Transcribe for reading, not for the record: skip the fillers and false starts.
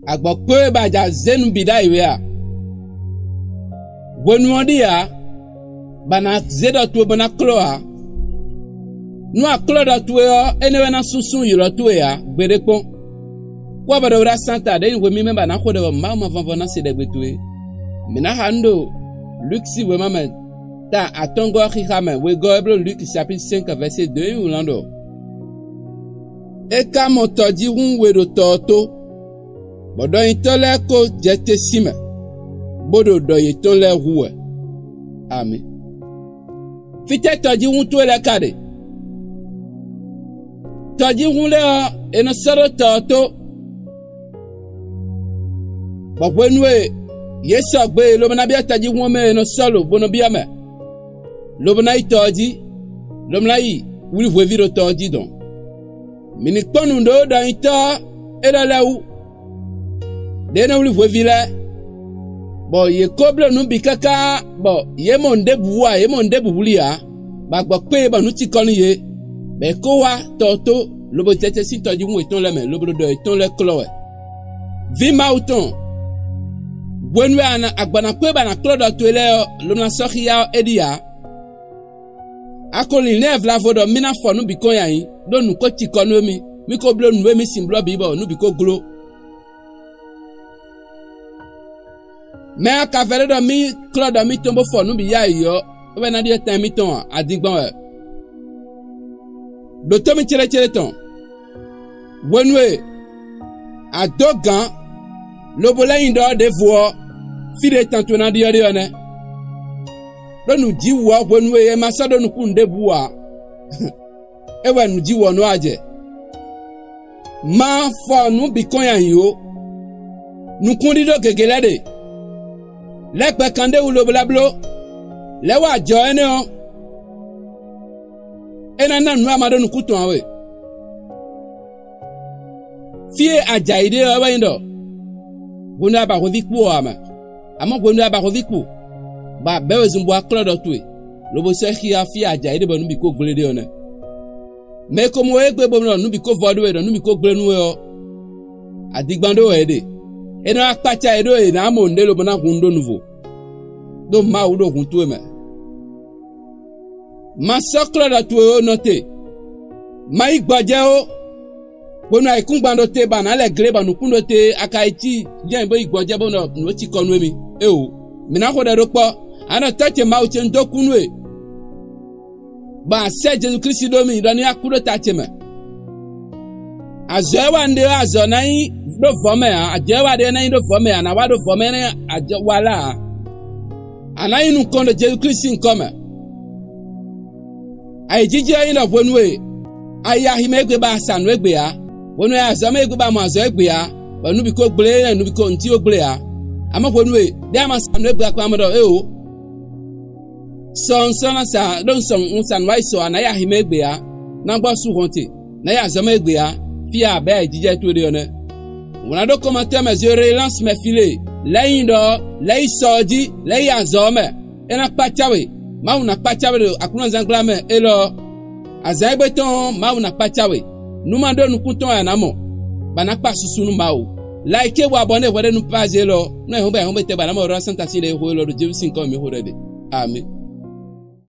Agbokwe baja zenu bidai wea. Wenuondia bana zedo tu bana kloa. Nu aklo da tuyo enewe na susun yiro tuya gberekpon. Kwa bada ura santa de we mi memba na khode ba mama vanvona se de gbetuwe. Mina hando Luxi we mama ta atongo khikame we go Hébreux Luc chapitre 5 verset 2 ulando. Eka motoji wun we do toto. Bodo intole ko jete sime. Bodo do yitole huwe. Amen. Fite toji wun to le kade. Toji wun le eno soro toto. Bokwenwe Yesu gbe lo na bia toji wun me eno solo bono bia me. Lo na itoji. Lo na yi wuli vwe viro toji don. Mini kponu ndo do ito edalewu. Dena wuli vwe vile. Bo ye koble nu bikaka bo ye monde buwa ye monde bubulia ba gbo pe ba nu ti koni ye be ko wa toto lobo tete si toji mu eton le me lobo do eton le klowe vi mauton bonwe ana agbana pe ba na klodo to ele lo na sokhia edia akoli nev la vodo mina fo nu bikon yan do nu ko ti konu mi ko blo nu mi simblo bi bo nu biko glo. Mais quand on mi Claude mi tombe fort nous biya yo on a dit temps mi ton adigban do to mi chere ton wenwe adogan lo bola indo de vo fide tanto na di yode one do nu ji wo wenwe e ma so do nu kunde buwa e wa nu ji wo no aje ma fo nu bikon yan yo nu kundi do gegele de lekpe kande ulo blablo lewa jo ene o ena na nu amado nu kuton awe fie ajaide o wa indo gonu aba ko vikpo ama amo gonu aba ko vikpo ba bewe zumbo aklodo tuwe lobo se khia fie ajaide bo nu bi ko glede ona me ko mo egbe bo nu bi ko vodwe do nu bi ko glenu o adigbando ede eno akpacha edo e na mo ndelo bona hundo nouveau do ma udo huntu me ma soklo da tuo note ma igbaje o bona ikungbando te ba na le greba nu kundo te akaiti je bo igbaje bo no ti konu emi e o mi na ko de ropo ana tache ma uche ndokunu e ba se Jesus Christ do mi do ni akuro tache me azewa nde azonai do fome a ajewa de na do fome a na wa do fome na ajewala anayi nu kondo Jesus Christ nkome ai jije ina bonwe aya himegbe ba sanu egbe ya bonwe azama egbe ba mazo egbe ya banu bi ko gbele na nu bi ko nti ogbele ya ama bonwe de ama sanu egbe akwa amado e o son na sa don son unsan wai so anaya himegbe ya na gbo su honte na ya azama egbe ya fia ba jije to de ona wona do commentaire mais je relance mes filets laindo lai soji lai azome ena pachawe mauna pachawe akuna zanglame elo azaibeton mauna pachawe numando nukuton anamo bana pa susunu mawo like wa abonné wode nu page lo na hombe te bana mo ro santa sile ho lo de Jesus nko mi ho rede amen.